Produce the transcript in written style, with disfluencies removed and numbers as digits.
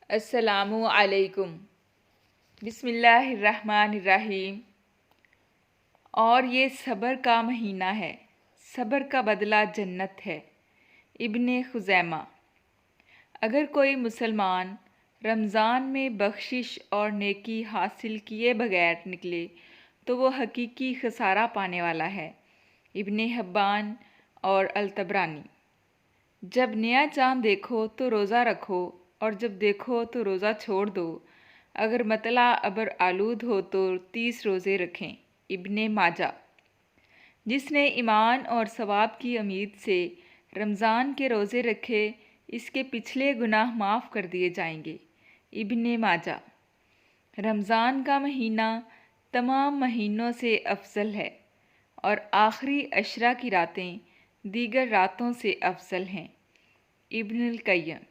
अस्सलामु अलैकुम। बिस्मिल्लाहिर्रहमानिर्रहीम। और ये सब्र का महीना है, सब्र का बदला जन्नत है। इब्ने खुज़ैमा। अगर कोई मुसलमान रमज़ान में बख्शिश और नेकी हासिल किए बगैर निकले तो वो हकीकी खसारा पाने वाला है। इब्ने हिब्बान और अल-तबरानी। जब नया चाँद देखो तो रोज़ा रखो और जब देखो तो रोज़ा छोड़ दो। अगर मतला अबर आलूद हो तो 30 रोज़े रखें। इब्ने माजा। जिसने ईमान और सवाब की उम्मीद से रमज़ान के रोज़े रखे, इसके पिछले गुनाह माफ़ कर दिए जाएंगे। इब्ने माजा। रमज़ान का महीना तमाम महीनों से अफजल है और आखिरी अशरा की रातें दीगर रातों से अफजल हैं। इब्नुल क़य्यम।